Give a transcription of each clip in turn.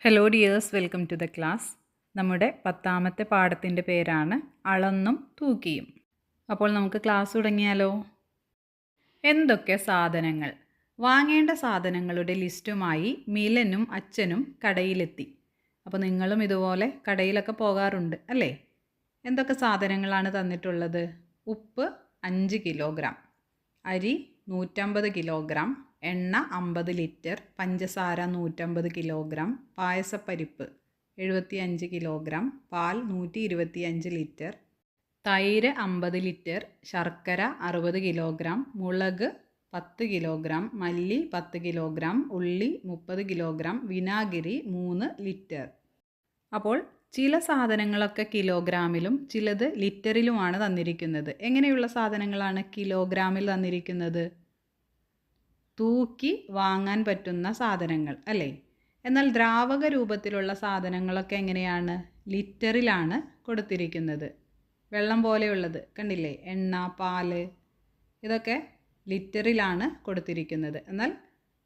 Hello dears, welcome to the class. നമ്മുടെ 10ാമത്തെ പാഠത്തിൻ്റെ പേരാണ് അളന്നും തൂക്കിയും. അപ്പോൾ നമുക്ക് ക്ലാസ് തുടങ്ങിയാലോ? എന്തൊക്കെ സാധനങ്ങൾ? വാങ്ങേണ്ട സാധനങ്ങളുടെ ലിസ്റ്റുമായി മിലനും അച്ഛനും കടയിലെത്തി. അപ്പോൾ നിങ്ങളും ഇതുപോലെ കടയിലൊക്കെ പോകാറുണ്ട് അല്ലേ? എന്തൊക്കെ സാധനങ്ങളാണ് തന്നിട്ടുള്ളത്? ഉപ്പ് 5 കിലോഗ്രാം, അരി 150 കിലോഗ്രാം, എണ്ണ 50 ലിറ്റർ, പഞ്ചസാര 150 കിലോഗ്രാം, പായസപ്പരിപ്പ് 75 കിലോഗ്രാം, പാൽ 125 ലിറ്റർ, തൈര് 50 ലിറ്റർ, ശർക്കര 60 കിലോഗ്രാം, മുളക് 10 കിലോഗ്രാം, മല്ലി 10 കിലോഗ്രാം, ഉള്ളി 30 കിലോഗ്രാം, വിനാഗിരി 3 ലിറ്റർ. അപ്പോൾ ചില സാധനങ്ങളൊക്കെ കിലോഗ്രാമിലും ചിലത് ലിറ്ററിലുമാണ് തന്നിരിക്കുന്നത്. എങ്ങനെയുള്ള സാധനങ്ങളാണ് കിലോഗ്രാമിൽ തന്നിരിക്കുന്നത്? തൂക്കി വാങ്ങാൻ പറ്റുന്ന സാധനങ്ങൾ അല്ലേ? എന്നാൽ ദ്രാവക രൂപത്തിലുള്ള സാധനങ്ങളൊക്കെ എങ്ങനെയാണ്? ലിറ്ററിലാണ് കൊടുത്തിരിക്കുന്നത്. വെള്ളം പോലെയുള്ളത് കണ്ടില്ലേ? എണ്ണ, പാല്, ഇതൊക്കെ ലിറ്ററിലാണ് കൊടുത്തിരിക്കുന്നത്. എന്നാൽ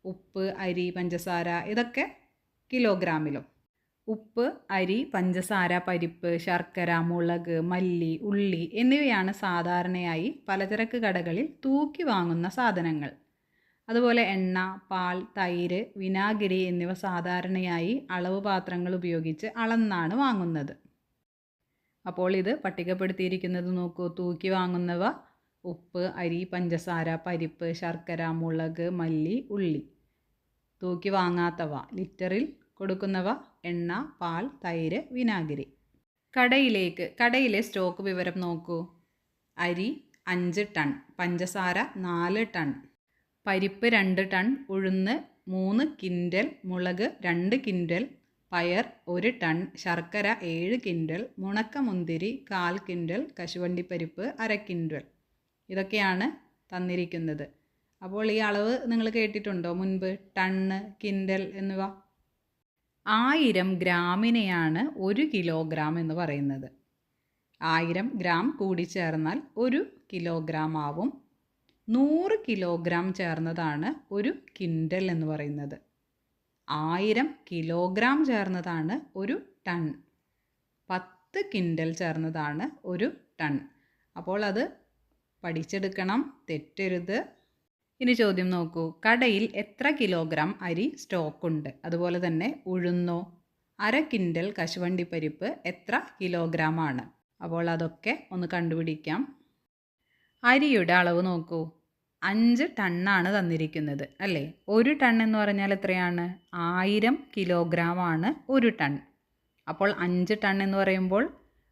ഉപ്പ്, അരി, പഞ്ചസാര ഇതൊക്കെ കിലോഗ്രാമിലും. ഉപ്പ്, അരി, പഞ്ചസാര, പരിപ്പ്, ശർക്കര, മുളക്, മല്ലി, ഉള്ളി എന്നിവയാണ് സാധാരണയായി പലചരക്ക് കടകളിൽ തൂക്കി വാങ്ങുന്ന സാധനങ്ങൾ. അതുപോലെ എണ്ണ, പാൽ, തൈര്, വിനാഗിരി എന്നിവ സാധാരണയായി അളവ് പാത്രങ്ങൾ ഉപയോഗിച്ച് അളന്നാണ് വാങ്ങുന്നത്. അപ്പോൾ ഇത് പട്ടികപ്പെടുത്തിയിരിക്കുന്നത് നോക്കൂ. തൂക്കി വാങ്ങുന്നവ ഉപ്പ്, അരി, പഞ്ചസാര, പരിപ്പ്, ശർക്കര, മുളക്, മല്ലി, ഉള്ളി. തൂക്കി വാങ്ങാത്തവ ലിറ്ററിൽ കൊടുക്കുന്നവ എണ്ണ, പാൽ, തൈര്, വിനാഗിരി. കടയിലെ സ്റ്റോക്ക് വിവരം നോക്കൂ. അരി 5 ടൺ, പഞ്ചസാര 4 ടൺ, പരിപ്പ് 2 ടൺ, ഉഴുന്ന് 3 കിൻഡൽ, മുളക് 2 കിൻഡൽ, പയർ 1 ടൺ, ശർക്കര 7 കിൻഡൽ, ഉണക്കമുന്തിരി 1/4 കിൻഡൽ, കശുവണ്ടിപ്പരിപ്പ് 1/2 കിൻഡൽ. ഇതൊക്കെയാണ് തന്നിരിക്കുന്നത്. അപ്പോൾ ഈ അളവ് നിങ്ങൾ കേട്ടിട്ടുണ്ടോ മുൻപ്? ടണ്ണ്, കിൻഡൽ എന്നിവ. 1000 ഗ്രാമിനെയാണ് 1 കിലോഗ്രാം എന്ന് പറയുന്നത്. 1000 ഗ്രാം കൂടി ചേർന്നാൽ 1 കിലോഗ്രാം ആവും. 100 കിലോഗ്രാം ചേർന്നതാണ് 1 കിൻഡൽ എന്ന് പറയുന്നത്. 1000 കിലോഗ്രാം ചേർന്നതാണ് 1 ടൺ. 10 കിൻഡൽ ചേർന്നതാണ് 1 ടൺ. അപ്പോൾ അത് പഠിച്ചെടുക്കണം, തെറ്റരുത്. ഇനി ചോദ്യം നോക്കൂ. കടയിൽ എത്ര കിലോഗ്രാം അരി സ്റ്റോക്കുണ്ട്? അതുപോലെ തന്നെ ഉഴുന്നോ? 1/2 കിൻഡൽ കശുവണ്ടിപ്പരിപ്പ് എത്ര കിലോഗ്രാമാണ്? അപ്പോൾ അതൊക്കെ ഒന്ന് കണ്ടുപിടിക്കാം. അരിയുടെ അളവ് നോക്കൂ. 5 ടണ്ണാണ് തന്നിരിക്കുന്നത് അല്ലേ? 1 ടൺ എന്ന് പറഞ്ഞാൽ എത്രയാണ്? 1000 കിലോഗ്രാമാണ് 1 ടൺ. അപ്പോൾ 5 ടൺ എന്ന് പറയുമ്പോൾ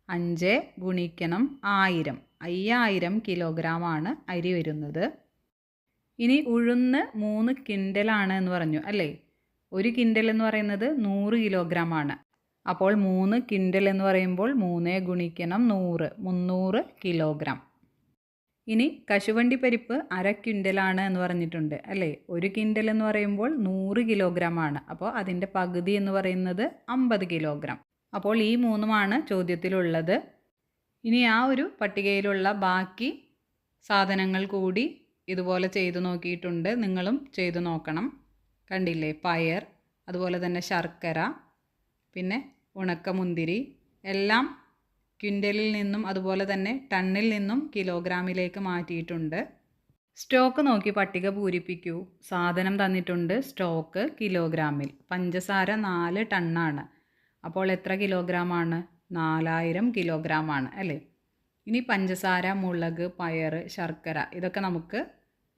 5 ഗുണിക്കണം 1000, 5000 കിലോഗ്രാമാണ് അരി വരുന്നത്. ഇനി ഉഴുന്ന് 3 കിൻഡലാണ് എന്ന് പറഞ്ഞു അല്ലേ? 1 കിൻഡൽ എന്ന് പറയുന്നത് 100 കിലോഗ്രാം ആണ്. അപ്പോൾ 3 കിൻഡൽ എന്ന് പറയുമ്പോൾ 3 ഗുണിക്കണം 100, 300 കിലോഗ്രാം. ഇനി കശുവണ്ടിപ്പരിപ്പ് 1/2 കിൻഡലാണ് എന്ന് പറഞ്ഞിട്ടുണ്ട് അല്ലേ? 1 കിൻഡൽ എന്ന് പറയുമ്പോൾ 100 കിലോഗ്രാം ആണ്. അപ്പോൾ അതിൻ്റെ പകുതി എന്ന് പറയുന്നത് 50 കിലോഗ്രാം. അപ്പോൾ ഈ മൂന്നുമാണ് ചോദ്യത്തിലുള്ളത്. ഇനി ആ ഒരു പട്ടികയിലുള്ള ബാക്കി സാധനങ്ങൾ കൂടി ഇതുപോലെ ചെയ്തു നോക്കിയിട്ടുണ്ട്. നിങ്ങളും ചെയ്തു നോക്കണം. കണ്ടില്ലേ? പയർ, അതുപോലെ തന്നെ ശർക്കര, പിന്നെ ഉണക്കമുന്തിരി എല്ലാം ക്വിൻ്റലിൽ നിന്നും അതുപോലെ തന്നെ ടണ്ണിൽ നിന്നും കിലോഗ്രാമിലേക്ക് മാറ്റിയിട്ടുണ്ട്. സ്റ്റോക്ക് നോക്കി പട്ടിക പൂരിപ്പിക്കൂ. സാധനം തന്നിട്ടുണ്ട്, സ്റ്റോക്ക് കിലോഗ്രാമിൽ. പഞ്ചസാര 4 ടണ്ണാണ്. അപ്പോൾ എത്ര കിലോഗ്രാമാണ്? 4000 കിലോഗ്രാമാണ് അല്ലേ? ഇനി പഞ്ചസാര, മുളക്, പയർ, ശർക്കര ഇതൊക്കെ നമുക്ക്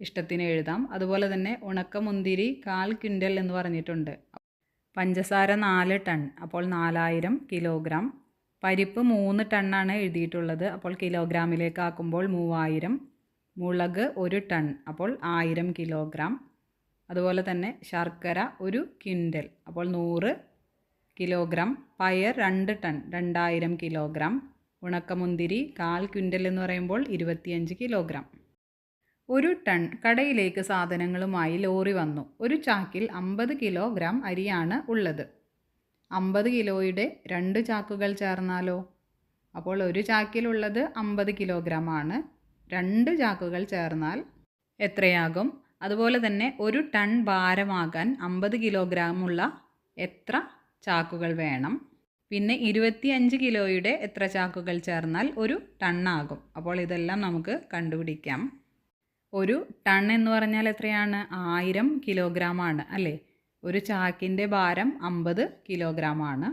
ഇഷ്ടത്തിന് എഴുതാം. അതുപോലെ തന്നെ ഉണക്കമുന്തിരി 1/4 ക്വിൻ്റൽ എന്ന് പറഞ്ഞിട്ടുണ്ട്. പഞ്ചസാര 4 ടൺ, അപ്പോൾ 4000 കിലോഗ്രാം. പരിപ്പ് 3 ടണ്ണാണ് എഴുതിയിട്ടുള്ളത്, അപ്പോൾ കിലോഗ്രാമിലേക്ക് ആക്കുമ്പോൾ 3000. മുളക് 1 ടൺ, അപ്പോൾ 1000 കിലോഗ്രാം. അതുപോലെ തന്നെ ശർക്കര 1 ക്വിൻ്റൽ, അപ്പോൾ 100 കിലോഗ്രാം. പയർ 2 ടൺ, 2000 കിലോഗ്രാം. ഉണക്കമുന്തിരി 1/4 ക്വിൻ്റൽ എന്ന് പറയുമ്പോൾ 25 കിലോഗ്രാം. 1 ടൺ കടയിലേക്ക് സാധനങ്ങളുമായി ലോറി വന്നു. ഒരു ചാക്കിൽ 50 കിലോഗ്രാം അരിയാണ് ഉള്ളത്. 50 കിലോയുടെ 2 ചാക്കുകൾ ചേർന്നാലോ? അപ്പോൾ ഒരു ചാക്കിലുള്ളത് 50 കിലോഗ്രാം ആണ്. 2 ചാക്കുകൾ ചേർന്നാൽ എത്രയാകും? അതുപോലെ തന്നെ 1 ടൺ ഭാരമാകാൻ 50 കിലോഗ്രാമുള്ള എത്ര ചാക്കുകൾ വേണം. പിന്നെ 25 കിലോയുടെ എത്ര ചാക്കുകൾ ചേർന്നാൽ ഒരു ടണ്ണാകും. അപ്പോൾ ഇതെല്ലാം നമുക്ക് കണ്ടുപിടിക്കാം. ഒരു ടൺ എന്ന് പറഞ്ഞാൽ എത്രയാണ്? 1000 കിലോഗ്രാമാണ് അല്ലേ? ഒരു ചാക്കിൻ്റെ ഭാരം 50 കിലോഗ്രാമാണ്.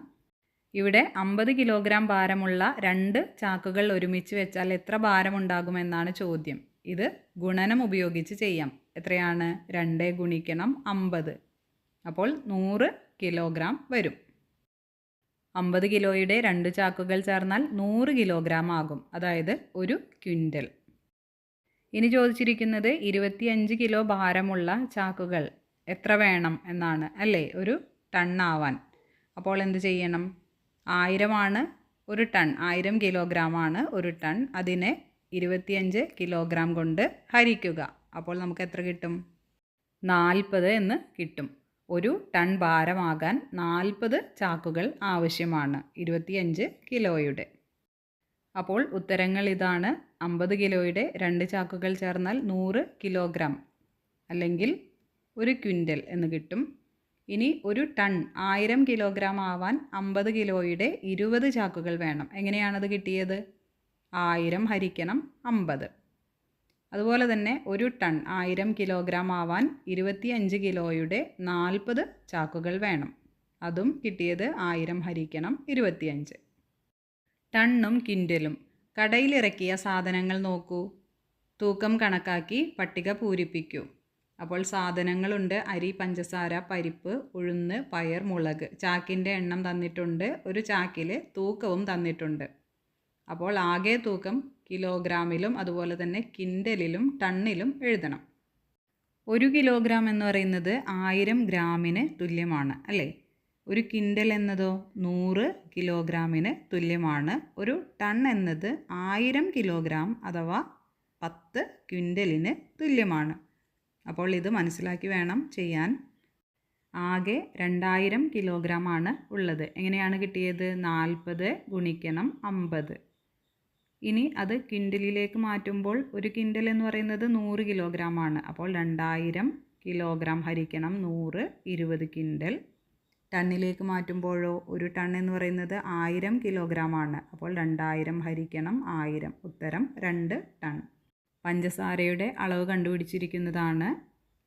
ഇവിടെ 50 കിലോഗ്രാം ഭാരമുള്ള 2 ചാക്കുകൾ ഒരുമിച്ച് വെച്ചാൽ എത്ര ഭാരമുണ്ടാകുമെന്നാണ് ചോദ്യം. ഇത് ഗുണനം ഉപയോഗിച്ച് ചെയ്യാം. എത്രയാണ്? 2 ഗുണിക്കണം 50. അപ്പോൾ 100 കിലോഗ്രാം വരും. 50 കിലോയുടെ 2 ചാക്കുകൾ ചേർന്നാൽ 100 കിലോഗ്രാം ആകും. അതായത് ഒരു ക്വിൻ്റൽ. ഇനി ചോദിച്ചിരിക്കുന്നത് 25 കിലോ ഭാരമുള്ള ചാക്കുകൾ എത്ര വേണം എന്നാണ് അല്ലേ? ഒരു ടണ്ണാവാൻ. അപ്പോൾ എന്ത് ചെയ്യണം? 1000 ആണ് ഒരു ടൺ. 1000 കിലോഗ്രാമാണ് ഒരു ടൺ. അതിനെ 25 കിലോഗ്രാം കൊണ്ട് ഹരിക്കുക. അപ്പോൾ നമുക്ക് എത്ര കിട്ടും? 40 എന്ന് കിട്ടും. ഒരു ടൺ ഭാരമാകാൻ 40 ചാക്കുകൾ ആവശ്യമാണ് 25 കിലോയുടെ. അപ്പോൾ ഉത്തരങ്ങൾ ഇതാണ്. 50 കിലോയുടെ 2 ചാക്കുകൾ ചേർന്നാൽ 100 കിലോഗ്രാം അല്ലെങ്കിൽ ഒരു ക്വിൻ്റൽ എന്ന് കിട്ടും. ഇനി ഒരു ടൺ 1000 കിലോഗ്രാം ആവാൻ 50 കിലോയുടെ 20 ചാക്കുകൾ വേണം. എങ്ങനെയാണത് കിട്ടിയത്? 1000 ഹരിക്കണം 50. അതുപോലെ തന്നെ ഒരു ടൺ 1000 കിലോഗ്രാം ആവാൻ 25 കിലോയുടെ 40 ചാക്കുകൾ വേണം. അതും കിട്ടിയത് 1000 ഹരിക്കണം 25. ടണ്ണും ക്വിൻ്റലും. കടയിലിറക്കിയ സാധനങ്ങൾ നോക്കൂ. തൂക്കം കണക്കാക്കി പട്ടിക പൂരിപ്പിക്കൂ. അപ്പോൾ സാധനങ്ങളുണ്ട്: അരി, പഞ്ചസാര, പരിപ്പ്, ഉഴുന്ന്, പയർ, മുളക്. ചാക്കിൻ്റെ എണ്ണം തന്നിട്ടുണ്ട്. ഒരു ചാക്കിൽ തൂക്കവും തന്നിട്ടുണ്ട്. അപ്പോൾ ആകെ തൂക്കം കിലോഗ്രാമിലും അതുപോലെ തന്നെ ക്വിൻ്റലിലും ടണ്ണിലും എഴുതണം. 1 കിലോഗ്രാം എന്ന് പറയുന്നത് 1000 ഗ്രാമിന് തുല്യമാണ് അല്ലേ? ഒരു ക്വിൻ്റൽ എന്നതോ 100 കിലോഗ്രാമിന് തുല്യമാണ്. ഒരു ടൺ എന്നത് 1000 കിലോഗ്രാം അഥവാ 10 ക്വിൻ്റലിന് തുല്യമാണ്. അപ്പോൾ ഇത് മനസ്സിലാക്കി വേണം ചെയ്യാൻ. ആകെ 2000 കിലോഗ്രാം ആണ് ഉള്ളത്. എങ്ങനെയാണ് കിട്ടിയത്? 40 ഗുണിക്കണം 50. ഇനി അത് ക്വിൻ്റലിലേക്ക് മാറ്റുമ്പോൾ ഒരു ക്വിൻ്റൽ എന്ന് പറയുന്നത് 100 കിലോഗ്രാം ആണ്. അപ്പോൾ 2000 കിലോഗ്രാം ഹരിക്കണം 100, 20 ക്വിൻ്റൽ. ടണ്ണിലേക്ക് മാറ്റുമ്പോഴോ ഒരു ടൺ എന്ന് പറയുന്നത് 1000 കിലോഗ്രാം ആണ്. അപ്പോൾ 2000 ഹരിക്കണം 1000. ഉത്തരം 2 ടൺ. പഞ്ചസാരയുടെ അളവ് കണ്ടുപിടിച്ചിരിക്കുന്നതാണ്.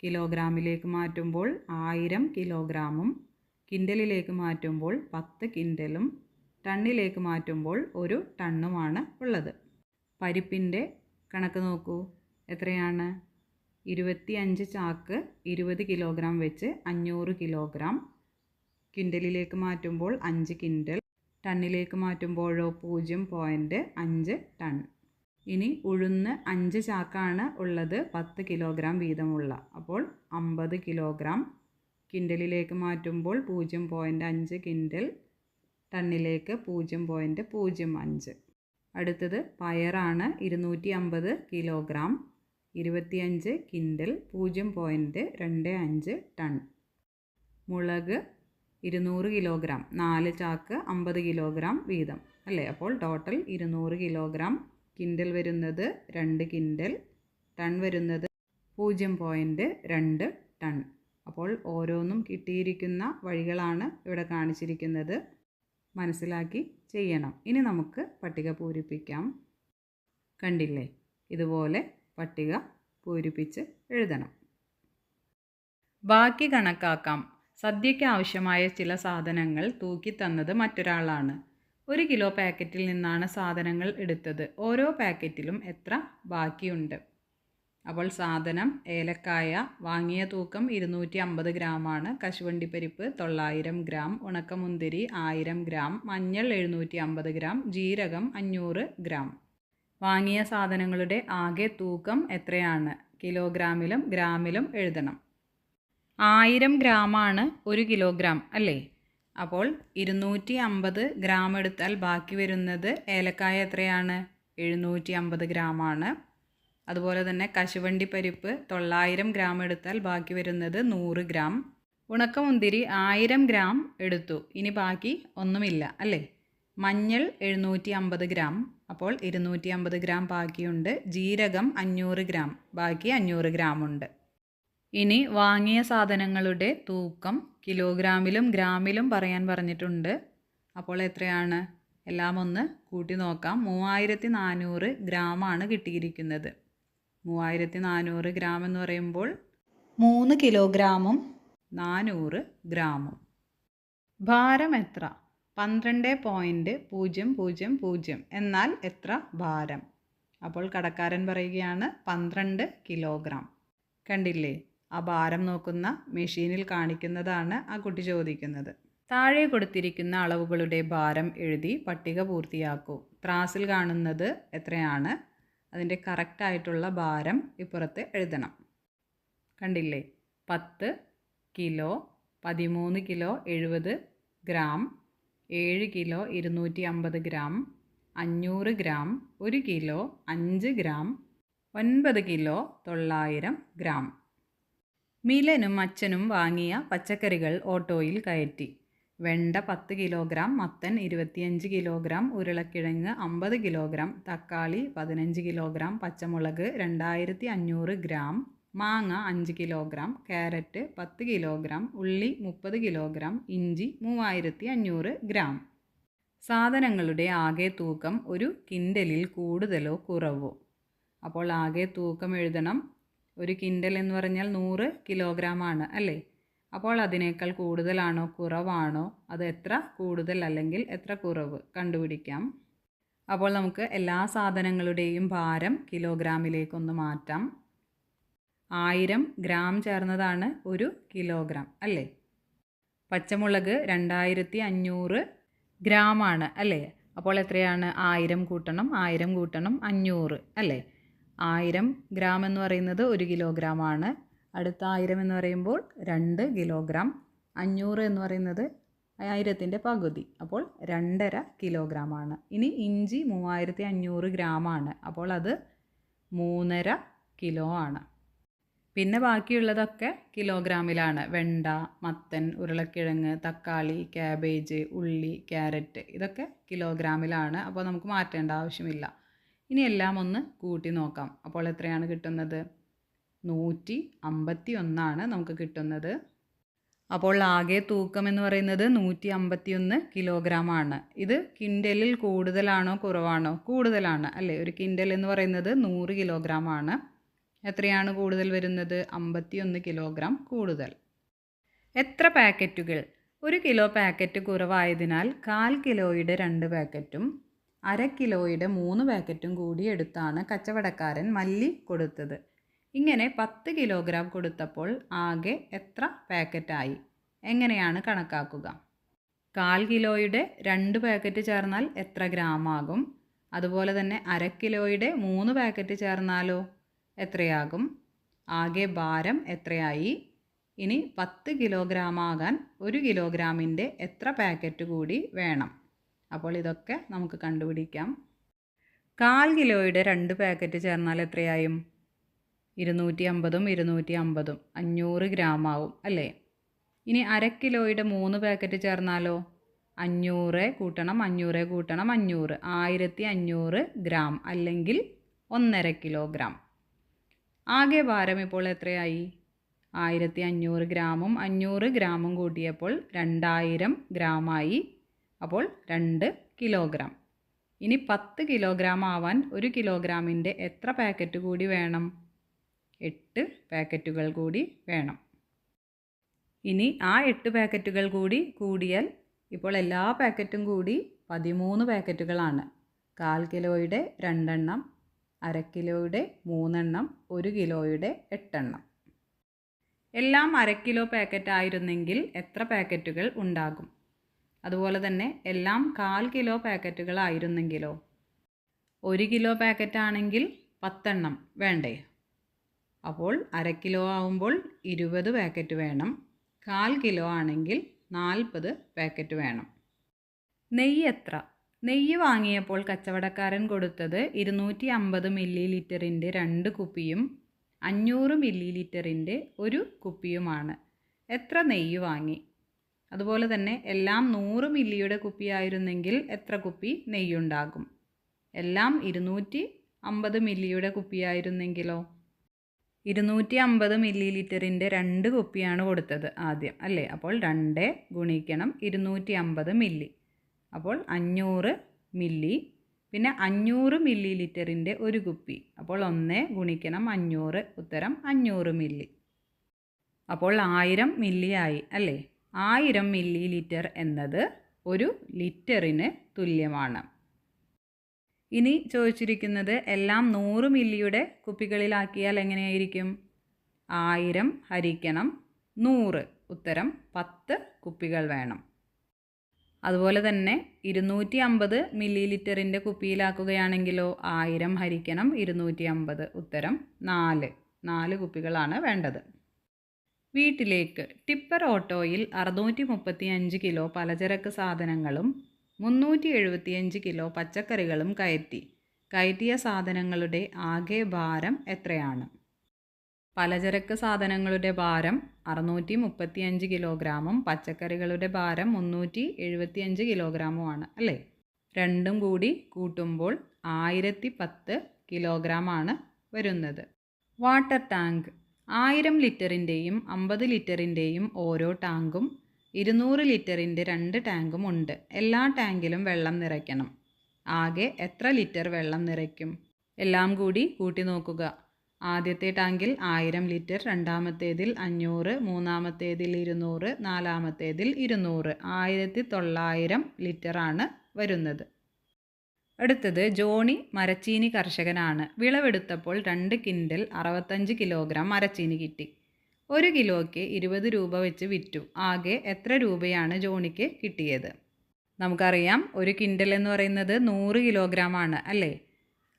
കിലോഗ്രാമിലേക്ക് മാറ്റുമ്പോൾ 1000 കിലോഗ്രാമും ക്വിൻ്റലിലേക്ക് മാറ്റുമ്പോൾ 10 ക്വിൻ്റലും ടണ്ണിലേക്ക് മാറ്റുമ്പോൾ ഒരു ടണ്ണുമാണ് ഉള്ളത്. പരിപ്പിൻ്റെ കണക്ക് നോക്കൂ. എത്രയാണ്? 25 ചാക്ക് 20 കിലോഗ്രാം വെച്ച് 500 കിലോഗ്രാം. ക്വിൻ്റലിലേക്ക് മാറ്റുമ്പോൾ 5 ക്വിൻ്റൽ. ടണ്ണിലേക്ക് മാറ്റുമ്പോഴോ 0.5 ടൺ. ഇനി ഉഴുന്ന് 5 ചാക്കാണ് ഉള്ളത് 10 കിലോഗ്രാം വീതമുള്ള. അപ്പോൾ 50 കിലോഗ്രാം. ക്വിൻ്റലിലേക്ക് മാറ്റുമ്പോൾ 0.5 ക്വിൻ്റൽ. ടണ്ണിലേക്ക് 0.05. അടുത്തത് പയറാണ് 250 കിലോഗ്രാം, 25 ക്വിൻ്റൽ, 0.25 ടൺ. മുളക് 200 കിലോഗ്രാം, 4 ചാക്ക് 50 കിലോഗ്രാം വീതം അല്ലേ? അപ്പോൾ ടോട്ടൽ 200 കിലോഗ്രാം. ക്വിൻ്റൽ വരുന്നത് 2 ക്വിൻ്റൽ, ടൺ വരുന്നത് 0.2 ടൺ. അപ്പോൾ ഓരോന്നും കിട്ടിയിരിക്കുന്ന വഴികളാണ് ഇവിടെ കാണിച്ചിരിക്കുന്നത്. മനസ്സിലാക്കി ചെയ്യണം. ഇനി നമുക്ക് പട്ടിക പൂരിപ്പിക്കാം. കണ്ടില്ലേ? ഇതുപോലെ പട്ടിക പൂരിപ്പിച്ച് എഴുതണം. ബാക്കി കണക്കാക്കാം. സദ്യയ്ക്ക് ആവശ്യമായ ചില സാധനങ്ങൾ തൂക്കി തന്നത് മറ്റൊരാളാണ്. 1 കിലോ പാക്കറ്റിൽ നിന്നാണ് സാധനങ്ങൾ എടുത്തത്. ഓരോ പാക്കറ്റിലും എത്ര ബാക്കിയുണ്ട്? അപ്പോൾ സാധനം ഏലക്കായ വാങ്ങിയ തൂക്കം 250 ഗ്രാമാണ്. കശുവണ്ടിപ്പരിപ്പ് 900 ഗ്രാം, ഉണക്കമുന്തിരി 1000 ഗ്രാം, മഞ്ഞൾ 750 ഗ്രാം, ജീരകം 500 ഗ്രാം. വാങ്ങിയ സാധനങ്ങളുടെ ആകെ തൂക്കം എത്രയാണ്? കിലോഗ്രാമിലും ഗ്രാമിലും എഴുതണം. 1000 ഗ്രാമാണ് 1 കിലോഗ്രാം അല്ലേ? അപ്പോൾ 250 ഗ്രാം എടുത്താൽ ബാക്കി വരുന്നത് ഏലക്കായ എത്രയാണ്? 750 ഗ്രാമാണ്. അതുപോലെ തന്നെ കശുവണ്ടി പരിപ്പ് 900 ഗ്രാം എടുത്താൽ ബാക്കി വരുന്നത് 100 ഗ്രാം. ഉണക്കമുന്തിരി 1000 ഗ്രാം എടുത്തു. ഇനി ബാക്കി ഒന്നുമില്ല അല്ലേ? മഞ്ഞൾ 750 ഗ്രാം. അപ്പോൾ 250 ഗ്രാം ബാക്കിയുണ്ട്. ജീരകം 500 ഗ്രാം, ബാക്കി 500 ഗ്രാം ഉണ്ട്. ഇനി വാങ്ങിയ സാധനങ്ങളുടെ തൂക്കം കിലോഗ്രാമിലും ഗ്രാമിലും പറയാൻ പറഞ്ഞിട്ടുണ്ട്. അപ്പോൾ എത്രയാണ്? എല്ലാം ഒന്ന് കൂട്ടി നോക്കാം. 3400 ഗ്രാമാണ് കിട്ടിയിരിക്കുന്നത്. 3400 ഗ്രാം എന്ന് പറയുമ്പോൾ 3 കിലോഗ്രാമും 400 ഗ്രാമും. ഭാരം എത്ര? 12.000 എന്നാൽ എത്ര ഭാരം? അപ്പോൾ കടക്കാരൻ പറയുകയാണ് 12 കിലോഗ്രാം. കണ്ടില്ലേ? ആ ഭാരം നോക്കുന്ന മെഷീനിൽ കാണിക്കുന്നതാണ് ആ കുട്ടി ചോദിക്കുന്നത്. താഴെ കൊടുത്തിരിക്കുന്ന അളവുകളുടെ ഭാരം എഴുതി പട്ടിക പൂർത്തിയാക്കൂ. ത്രാസിൽ കാണുന്നത് എത്രയാണ്? അതിൻ്റെ കറക്റ്റായിട്ടുള്ള ഭാരം ഇപ്പുറത്ത് എഴുതണം. കണ്ടില്ലേ? 10 kilo, 13 kilo 70 gram, 7 kilo 250 gram, 500 gram, 1 kilo 5 gram, 9 kilo 900 gram. മിലനും അച്ഛനും വാങ്ങിയ പച്ചക്കറികൾ ഓട്ടോയിൽ കയറ്റി. വെണ്ട 10 കിലോഗ്രാം, മത്തൻ 25 കിലോഗ്രാം, ഉരുളക്കിഴങ്ങ് 50 കിലോഗ്രാം, തക്കാളി 15 കിലോഗ്രാം, പച്ചമുളക് 2500 ഗ്രാം, മാങ്ങ 5 കിലോഗ്രാം, ക്യാരറ്റ് 10 കിലോഗ്രാം, ഉള്ളി 30 കിലോഗ്രാം, ഇഞ്ചി 3500 ഗ്രാം. സാധനങ്ങളുടെ ആകെ തൂക്കം ഒരു കിൻഡലിൽ കൂടുതലോ കുറവോ? അപ്പോൾ ആകെ തൂക്കം എഴുതണം. ഒരു കിൻഡൽ എന്ന് പറഞ്ഞാൽ 100 കിലോഗ്രാം ആണ് അല്ലേ? അപ്പോൾ അതിനേക്കാൾ കൂടുതലാണോ കുറവാണോ? അത് എത്ര കൂടുതൽ അല്ലെങ്കിൽ എത്ര കുറവ് കണ്ടുപിടിക്കാം. അപ്പോൾ നമുക്ക് എല്ലാ സാധനങ്ങളുടെയും ഭാരം കിലോഗ്രാമിലേക്കൊന്ന് മാറ്റാം. 1000 ഗ്രാം ചേർന്നതാണ് 1 കിലോഗ്രാം അല്ലേ? പച്ചമുളക് 2500 ഗ്രാമാണ് അല്ലേ? അപ്പോൾ എത്രയാണ്? 1000 കൂട്ടണം 1000 കൂട്ടണം 500 അല്ലേ? 1000 ഗ്രാം എന്ന് പറയുന്നത് 1 കിലോഗ്രാം ആണ്. അടുത്ത 1000 എന്ന് പറയുമ്പോൾ 2 കിലോഗ്രാം. 500 എന്ന് പറയുന്നത് 1000ൻ്റെ പകുതി, അപ്പോൾ 2.5 കിലോഗ്രാം ആണ്. ഇനി ഇഞ്ചി 3500 ഗ്രാമാണ്, അപ്പോൾ അത് 3.5 കിലോ ആണ്. പിന്നെ ബാക്കിയുള്ളതൊക്കെ കിലോഗ്രാമിലാണ്. വെണ്ട, മത്തൻ, ഉരുളക്കിഴങ്ങ്, തക്കാളി, ക്യാബേജ്, ഉള്ളി, ക്യാരറ്റ് ഇതൊക്കെ കിലോഗ്രാമിലാണ്. അപ്പോൾ നമുക്ക് മാറ്റേണ്ട ആവശ്യമില്ല. ഇനി എല്ലാം ഒന്ന് കൂട്ടി നോക്കാം. അപ്പോൾ എത്രയാണ് കിട്ടുന്നത്? 151 നമുക്ക് കിട്ടുന്നത്. അപ്പോൾ ആകെ തൂക്കം എന്ന് പറയുന്നത് 151 കിലോഗ്രാം ആണ്. ഇത് കിൻഡലിൽ കൂടുതലാണോ കുറവാണോ? കൂടുതലാണ് അല്ലേ? ഒരു കിൻഡൽ എന്ന് പറയുന്നത് 100 കിലോഗ്രാം ആണ്. എത്രയാണ് കൂടുതൽ വരുന്നത്? 51 കിലോഗ്രാം കൂടുതൽ. എത്ര പാക്കറ്റുകൾ? 1 കിലോ പാക്കറ്റ് കുറവായതിനാൽ 1/4 കിലോയുടെ 2 പാക്കറ്റും 1/2 കിലോയുടെ 3 പാക്കറ്റും കൂടി എടുത്താണ് കച്ചവടക്കാരൻ മല്ലി കൊടുത്തത്. ഇങ്ങനെ 10 കിലോഗ്രാം കൊടുത്തപ്പോൾ ആകെ എത്ര പാക്കറ്റായി? എങ്ങനെയാണ് കണക്കാക്കുക? 1/4 കിലോയുടെ 2 പാക്കറ്റ് ചേർന്നാൽ എത്ര ഗ്രാം ആകും? അതുപോലെ തന്നെ 1/2 കിലോയുടെ 3 പാക്കറ്റ് ചേർന്നാലോ എത്രയാകും? ആകെ ഭാരം എത്രയായി? ഇനി 10 കിലോഗ്രാം ആകാൻ 1 കിലോഗ്രാമിൻ്റെ എത്ര പാക്കറ്റ് കൂടി വേണം? അപ്പോൾ ഇതൊക്കെ നമുക്ക് കണ്ടുപിടിക്കാം. 1/4 കിലോയുടെ 2 പാക്കറ്റ് ചേർന്നാൽ എത്രയായും? 250ഉം 250ഉം 500 ഗ്രാം ആവും അല്ലേ? ഇനി 1/2 കിലോയുടെ 3 പാക്കറ്റ് ചേർന്നാലോ? 500 കൂട്ടണം 500 കൂട്ടണം 500, 1500 ഗ്രാം അല്ലെങ്കിൽ 1.5 കിലോഗ്രാം. ആകെ ഭാരം ഇപ്പോൾ എത്രയായി? 1500 ഗ്രാമും 500 ഗ്രാമും കൂട്ടിയപ്പോൾ 2000 ഗ്രാമായി. അപ്പോൾ 2 കിലോഗ്രാം. ഇനി 10 കിലോഗ്രാം ആവാൻ 1 കിലോഗ്രാമിൻ്റെ എത്ര പാക്കറ്റ് കൂടി വേണം? 8 പാക്കറ്റുകൾ കൂടി വേണം. ഇനി ആ 8 പാക്കറ്റുകൾ കൂടി കൂടിയാൽ ഇപ്പോൾ എല്ലാ പാക്കറ്റും കൂടി 13 പാക്കറ്റുകളാണ്. 1/4 കിലോയുടെ 2 എണ്ണം, 1/2 കിലോയുടെ 3 എണ്ണം, 1 കിലോയുടെ 8 എണ്ണം. എല്ലാം 1/2 കിലോ പാക്കറ്റ് ആയിരുന്നെങ്കിൽ എത്ര പാക്കറ്റുകൾ ഉണ്ടാകും? അതുപോലെ തന്നെ എല്ലാം 1/4 കിലോ പാക്കറ്റുകളായിരുന്നെങ്കിലോ? 1 കിലോ പാക്കറ്റ് ആണെങ്കിൽ 10 എണ്ണം വേണ്ടേ? അപ്പോൾ 1/2 കിലോ ആവുമ്പോൾ 20 പാക്കറ്റ് വേണം. 1/4 കിലോ ആണെങ്കിൽ 40 പാക്കറ്റ് വേണം. നെയ്യ് എത്ര? നെയ്യ് വാങ്ങിയപ്പോൾ കച്ചവടക്കാരൻ കൊടുത്തത് 250 മില്ലി ലിറ്ററിൻ്റെ 2 കുപ്പിയും 500 മില്ലി ലിറ്ററിൻ്റെ 1 കുപ്പിയുമാണ്. എത്ര നെയ്യ് വാങ്ങി? അതുപോലെ തന്നെ എല്ലാം 100 മില്ലിയുടെ കുപ്പിയായിരുന്നെങ്കിൽ എത്ര കുപ്പി നെയ്യുണ്ടാകും? എല്ലാം 250 മില്ലിയുടെ കുപ്പിയായിരുന്നെങ്കിലോ? 250 മില്ലി ലിറ്ററിൻ്റെ 2 കുപ്പിയാണ് കൊടുത്തത് ആദ്യം അല്ലേ. അപ്പോൾ 2 ഗുണിക്കണം 250 മില്ലി. അപ്പോൾ 500 മില്ലി. പിന്നെ 500 മില്ലി ലിറ്ററിൻ്റെ 1 കുപ്പി. അപ്പോൾ 1 ഗുണിക്കണം 500, ഉത്തരം 500 മില്ലി. അപ്പോൾ 1000 മില്ലി ആയി അല്ലേ. 1000 മില്ലി ലിറ്റർ എന്നത് 1 ലിറ്ററിന് തുല്യമാണ്. ഇനി ചോദിച്ചിരിക്കുന്നത് എല്ലാം 100 മില്ലിയുടെ കുപ്പികളിലാക്കിയാൽ എങ്ങനെയായിരിക്കും? 1000 ഹരിക്കണം 100, ഉത്തരം 10 കുപ്പികൾ വേണം. അതുപോലെ തന്നെ 250 മില്ലി ലിറ്ററിൻ്റെ കുപ്പിയിലാക്കുകയാണെങ്കിലോ 1000 ഹരിക്കണം 250, ഉത്തരം 4 കുപ്പികളാണ് വേണ്ടത്. വീട്ടിലേക്ക് ടിപ്പർ ഓട്ടോയിൽ 635 കിലോ പലചരക്ക് സാധനങ്ങളും 375 കിലോ പച്ചക്കറികളും കയറ്റിയ സാധനങ്ങളുടെ ആകെ ഭാരം എത്രയാണ്? പലചരക്ക് സാധനങ്ങളുടെ ഭാരം 635 കിലോഗ്രാമും പച്ചക്കറികളുടെ ഭാരം 375 കിലോഗ്രാമുമാണ് അല്ലേ. രണ്ടും കൂടി കൂട്ടുമ്പോൾ 1010 കിലോഗ്രാമാണ് വരുന്നത്. വാട്ടർ ടാങ്ക് 1000 ലിറ്ററിൻ്റെയും 50 ലിറ്ററിൻ്റെയും ഓരോ ടാങ്കും 200 ലിറ്ററിൻ്റെ 2 ടാങ്കും ഉണ്ട്. എല്ലാ ടാങ്കിലും വെള്ളം നിറയ്ക്കണം. ആകെ എത്ര ലിറ്റർ വെള്ളം നിറയ്ക്കും? എല്ലാം കൂടി കൂട്ടി നോക്കുക. ആദ്യത്തെ ടാങ്കിൽ 1000 ലിറ്റർ, രണ്ടാമത്തേതിൽ 500, മൂന്നാമത്തേതിൽ 200, നാലാമത്തേതിൽ 200. 1900 ലിറ്ററാണ് വരുന്നത്. അടുത്തത് ജോണി മരച്ചീനി കർഷകനാണ്. വിളവെടുത്തപ്പോൾ 2 കിൻഡൽ 65 കിലോഗ്രാം മരച്ചീനി കിട്ടി. 1 കിലോയ്ക്ക് 20 രൂപ വെച്ച് വിറ്റു. ആകെ എത്ര രൂപയാണ് ജോണിക്ക് കിട്ടിയത്? നമുക്കറിയാം 1 കിൻഡൽ എന്ന് പറയുന്നത് 100 കിലോഗ്രാം ആണ് അല്ലേ.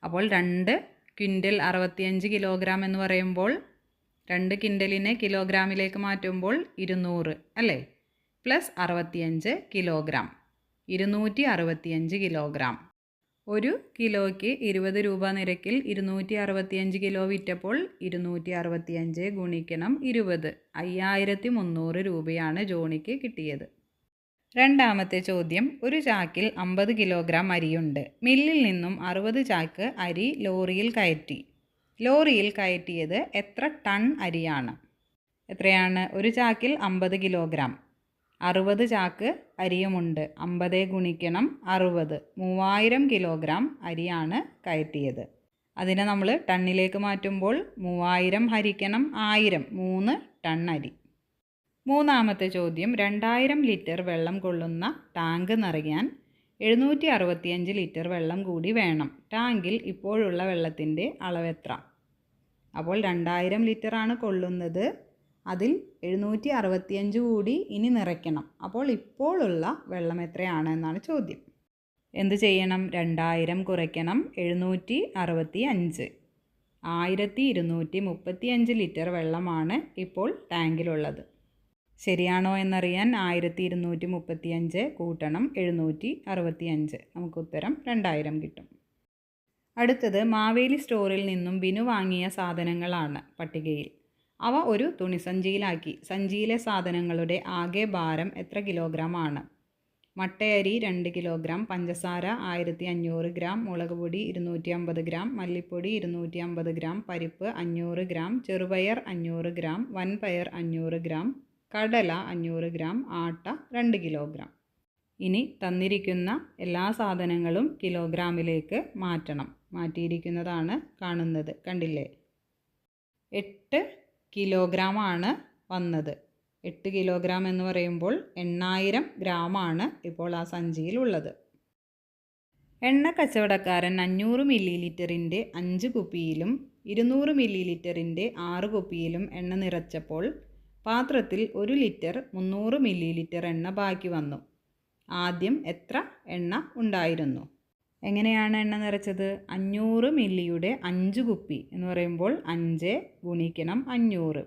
അപ്പോൾ 2 ക്വിൻ്റൽ 65 കിലോഗ്രാം എന്ന് പറയുമ്പോൾ 2 കിൻഡലിനെ കിലോഗ്രാമിലേക്ക് മാറ്റുമ്പോൾ 200 അല്ലേ, പ്ലസ് 65 കിലോഗ്രാം, 265 കിലോഗ്രാം. 1 കിലോയ്ക്ക് 20 രൂപ നിരക്കിൽ 265 കിലോ വിറ്റപ്പോൾ 265 ഗുണിക്കണം 20, 5300 രൂപയാണ് ജോണിക്ക് കിട്ടിയത്. രണ്ടാമത്തെ ചോദ്യം, ഒരു ചാക്കിൽ 50 കിലോഗ്രാം അരിയുണ്ട്. മില്ലിൽ നിന്നും 60 ചാക്ക് അരി ലോറിയിൽ കയറ്റി. ലോറിയിൽ കയറ്റിയത് എത്ര ടൺ അരിയാണ്? എത്രയാണ്? ഒരു ചാക്കിൽ 50 കിലോഗ്രാം, 60 ചാക്ക് അരിയുമുണ്ട്. 50 ഗുണിക്കണം 60, 3000 കിലോഗ്രാം അരിയാണ് കയറ്റിയത്. അതിനെ നമ്മൾ ടണ്ണിലേക്ക് മാറ്റുമ്പോൾ 3000 ഹരിക്കണം 1000, 3 ടൺ അരി. മൂന്നാമത്തെ ചോദ്യം, 2000 ലിറ്റർ വെള്ളം കൊള്ളുന്ന ടാങ്ക് നിറയാൻ 765 ലിറ്റർ വെള്ളം കൂടി വേണം. ടാങ്കിൽ ഇപ്പോഴുള്ള വെള്ളത്തിൻ്റെ അളവെത്ര? അപ്പോൾ 2000 ലിറ്ററാണ് കൊള്ളുന്നത്, അതിൽ 765 കൂടി ഇനി നിറയ്ക്കണം. അപ്പോൾ ഇപ്പോഴുള്ള വെള്ളം എത്രയാണ് എന്നാണ് ചോദ്യം. എന്ത് ചെയ്യണം? 2000 കുറയ്ക്കണം 765, 1235 ലിറ്റർ വെള്ളമാണ് ഇപ്പോൾ ടാങ്കിലുള്ളത്. ശരിയാണോ എന്നറിയാൻ 1235 കൂട്ടണം 765, നമുക്ക് ഉത്തരം 2000 കിട്ടും. അടുത്തത് മാവേലി സ്റ്റോറിൽ നിന്നും ബിനു വാങ്ങിയ സാധനങ്ങളാണ് പട്ടികയിൽ. അവ ഒരു തുണിസഞ്ചിയിലാക്കി. സഞ്ചിയിലെ സാധനങ്ങളുടെ ആകെ ഭാരം എത്ര കിലോഗ്രാം ആണ്? മട്ടയരി 2 കിലോഗ്രാം, പഞ്ചസാര 1500 ഗ്രാം, മുളക് പൊടി 250 ഗ്രാം, മല്ലിപ്പൊടി 250 ഗ്രാം, പരിപ്പ് 500 ഗ്രാം, ചെറുപയർ 500 ഗ്രാം, വൻപയർ 500 ഗ്രാം, കടല 500 ഗ്രാം, ആട്ട 2 കിലോഗ്രാം. ഇനി തന്നിരിക്കുന്ന എല്ലാ സാധനങ്ങളും കിലോഗ്രാമിലേക്ക് മാറ്റണം. മാറ്റിയിരിക്കുന്നതാണ് കാണുന്നത്, കണ്ടില്ലേ? 8 കിലോഗ്രാമാണ് വന്നത്. 8 കിലോഗ്രാം എന്ന് പറയുമ്പോൾ 8000 ഗ്രാമാണ് ഇപ്പോൾ ആ സഞ്ചിയിലുള്ളത്. എണ്ണ കച്ചവടക്കാരൻ 500 മില്ലി ലിറ്ററിൻ്റെ 5 കുപ്പിയിലും 200 മില്ലി ലിറ്ററിൻ്റെ 6 കുപ്പിയിലും എണ്ണ നിറച്ചപ്പോൾ പാത്രത്തിൽ 1 ലിറ്റർ 300 മില്ലി ലിറ്റർ എണ്ണ ബാക്കി വന്നു. ആദ്യം എത്ര എണ്ണ ഉണ്ടായിരുന്നു? എങ്ങനെയാണ് എണ്ണ നിറച്ചത്? 500 മില്ലിയുടെ 5 കുപ്പി എന്ന് പറയുമ്പോൾ 5 ഗുണിക്കണം 500,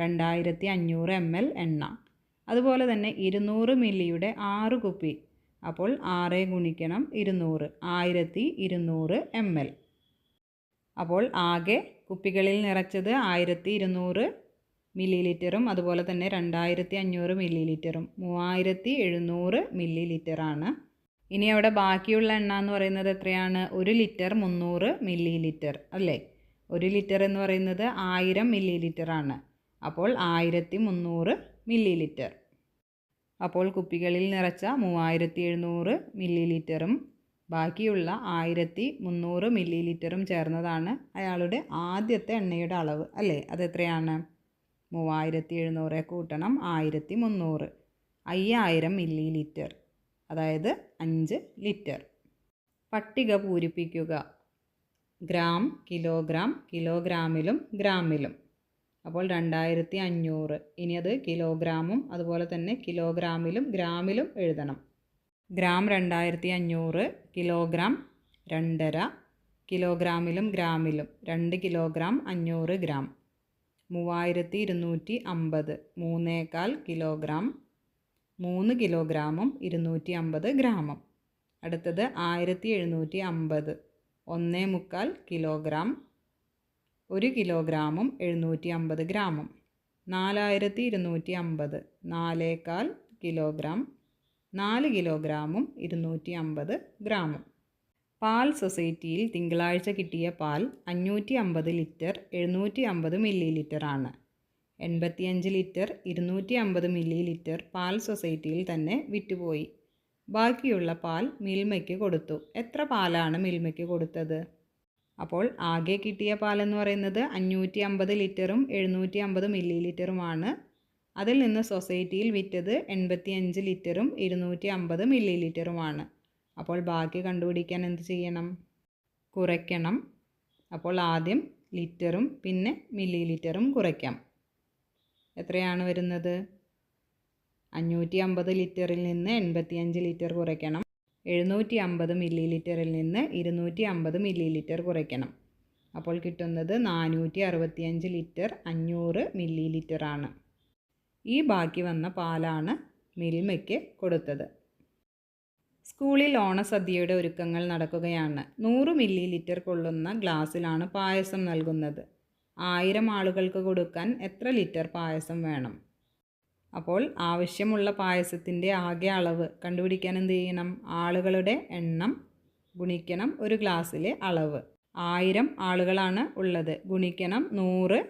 2500 ml എണ്ണ. അതുപോലെ തന്നെ 200 മില്ലിയുടെ 6 കുപ്പി, അപ്പോൾ 6 ഗുണിക്കണം 200, 1200 ml. അപ്പോൾ ആകെ കുപ്പികളിൽ നിറച്ചത് 1200 മില്ലി ലിറ്ററും അതുപോലെ തന്നെ 2500 മില്ലി ലിറ്ററും 3700 മില്ലി ലിറ്ററാണ്. ഇനി അവിടെ ബാക്കിയുള്ള എണ്ണ എന്ന് പറയുന്നത് എത്രയാണ്? 1 ലിറ്റർ 300 മില്ലി ലിറ്റർ അല്ലേ. 1 ലിറ്റർ എന്ന് പറയുന്നത് 1000 മില്ലി ലിറ്ററാണ്. അപ്പോൾ 1300 മില്ലി ലിറ്റർ. അപ്പോൾ കുപ്പികളിൽ നിറച്ച 3700 മില്ലി ലിറ്ററും ബാക്കിയുള്ള 1300 മില്ലി ലിറ്ററും ചേർന്നതാണ് അയാളുടെ ആദ്യത്തെ എണ്ണയുടെ അളവ് അല്ലേ? അതെത്രയാണ്? 3700 കൂട്ടണം 1300, 5000 മില്ലി ലിറ്റർ, അതായത് 5 ലിറ്റർ. പട്ടിക പൂരിപ്പിക്കുക. ഗ്രാം, കിലോഗ്രാം, കിലോഗ്രാമിലും ഗ്രാമിലും. അപ്പോൾ 2500. ഇനി അത് കിലോഗ്രാമും അതുപോലെ തന്നെ കിലോഗ്രാമിലും ഗ്രാമിലും എഴുതണം. Gram 2500, kilogram 2.5, കിലോഗ്രാമിലും ഗ്രാമിലും 2 kilogram 500 gram. 3250, 3.25 kilogram, 3 കിലോഗ്രാമും 250 ഗ്രാമും. അടുത്തത് 1750, 1.25 കിലോഗ്രാം, 1 കിലോഗ്രാമും 750 ഗ്രാമും. 4250, 4.25 കിലോഗ്രാം, 4 കിലോഗ്രാമും 250 ഗ്രാമും. പാൽ സൊസൈറ്റിയിൽ തിങ്കളാഴ്ച കിട്ടിയ പാൽ 550 ലിറ്റർ 750 മില്ലി ലിറ്ററാണ്. 85 ലിറ്റർ 250 മില്ലി ലിറ്റർ പാൽ സൊസൈറ്റിയിൽ തന്നെ വിറ്റുപോയി. ബാക്കിയുള്ള പാൽ മിൽമയ്ക്ക് കൊടുത്തു. എത്ര പാലാണ് മിൽമയ്ക്ക് കൊടുത്തത്? അപ്പോൾ ആകെ കിട്ടിയ പാലെന്ന് പറയുന്നത് 550 ലിറ്ററും 750 മില്ലി ലിറ്ററുമാണ്. അതിൽ നിന്ന് സൊസൈറ്റിയിൽ വിറ്റത് 85 ലിറ്ററും 250 മില്ലി ലിറ്ററുമാണ്. അപ്പോൾ ബാക്കി കണ്ടുപിടിക്കാൻ എന്ത് ചെയ്യണം? കുറയ്ക്കണം. അപ്പോൾ ആദ്യം ലിറ്ററും പിന്നെ മില്ലി ലിറ്ററും കുറയ്ക്കാം. എത്രയാണ് വരുന്നത്? 550 ലിറ്ററിൽ നിന്ന് 85 ലിറ്റർ കുറയ്ക്കണം. 750 മില്ലി ലിറ്ററിൽ നിന്ന് 250 മില്ലി ലിറ്റർ കുറയ്ക്കണം. അപ്പോൾ കിട്ടുന്നത് 465 ലിറ്റർ 500 മില്ലി ലിറ്ററാണ്. ഈ ബാക്കി വന്ന പാലാണ് മിൽമയ്ക്ക് കൊടുത്തത്. സ്കൂളിൽ ഓണസദ്യയുടെ ഒരുക്കങ്ങൾ നടക്കുകയാണ്. 100 മില്ലി ലിറ്റർ കൊള്ളുന്ന ഗ്ലാസ്സിലാണ് പായസം നൽകുന്നത്. 1000 ആളുകൾക്ക് കൊടുക്കാൻ എത്ര ലിറ്റർ പായസം വേണം? അപ്പോൾ ആവശ്യമുള്ള പായസത്തിൻ്റെ ആകെ അളവ് കണ്ടുപിടിക്കാൻ എന്ത് ചെയ്യണം? ആളുകളുടെ എണ്ണം ഗുണിക്കണം ഒരു ഗ്ലാസ്സിലെ അളവ്. 1000 ആളുകളാണ് ഉള്ളത്, ഗുണിക്കണം 100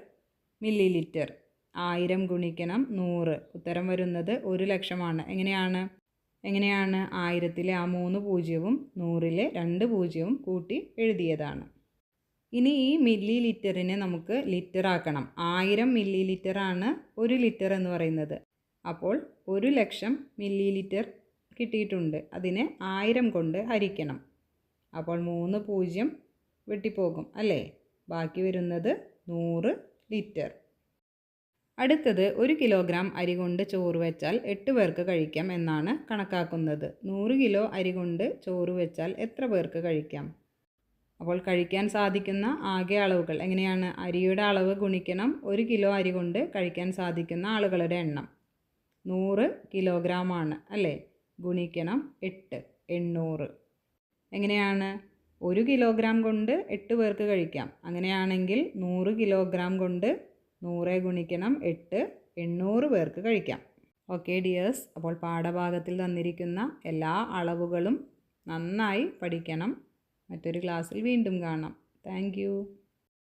മില്ലി ലിറ്റർ. 1000 ഗുണിക്കണം 100, ഉത്തരം വരുന്നത് 1,00,000ആണ്. എങ്ങനെയാണ്? 1000-ലെ ആ 3 പൂജ്യവും 100-ലെ 2 പൂജ്യവും കൂട്ടി എഴുതിയതാണ്. ഇനി ഈ മില്ലി ലിറ്ററിനെ നമുക്ക് ലിറ്റർ ആക്കണം. 1000 മില്ലി ലിറ്ററാണ് 1 ലിറ്റർ എന്ന് പറയുന്നത്. അപ്പോൾ 1,00,000 മില്ലി ലിറ്റർ കിട്ടിയിട്ടുണ്ട്. അതിനെ 1000 കൊണ്ട് ഹരിക്കണം. അപ്പോൾ 3 പൂജ്യം വെട്ടിപ്പോകും അല്ലേ? ബാക്കി വരുന്നത് 100 ലിറ്റർ. അടുത്തത് 1 കിലോഗ്രാം അരി കൊണ്ട് ചോറ് വെച്ചാൽ 8 പേർക്ക് കഴിക്കാം എന്നാണ് കണക്കാക്കുന്നത്. 100 കിലോ അരി കൊണ്ട് ചോറ് വെച്ചാൽ എത്ര പേർക്ക് കഴിക്കാം? അപ്പോൾ കഴിക്കാൻ സാധിക്കുന്ന ആകെ അളവുകൾ എങ്ങനെയാണ്? അരിയുടെ അളവ് ഗുണിക്കണം 1 കിലോ അരി കൊണ്ട് കഴിക്കാൻ സാധിക്കുന്ന ആളുകളുടെ എണ്ണം. 100 കിലോഗ്രാമാണ് അല്ലേ? ഗുണിക്കണം 8, 800. എങ്ങനെയാണ്? 1 കിലോഗ്രാം കൊണ്ട് 8 പേർക്ക് കഴിക്കാം. അങ്ങനെയാണെങ്കിൽ 100 കിലോഗ്രാം കൊണ്ട് 100 ഗുണിക്കണം 8, 800 പേർക്ക് കഴിക്കാം. ഓക്കെ ഡിയേഴ്സ്, അപ്പോൾ പാഠഭാഗത്തിൽ തന്നിരിക്കുന്ന എല്ലാ അളവുകളും നന്നായി പഠിക്കണം. മറ്റൊരു ക്ലാസ്സിൽ വീണ്ടും കാണാം. താങ്ക്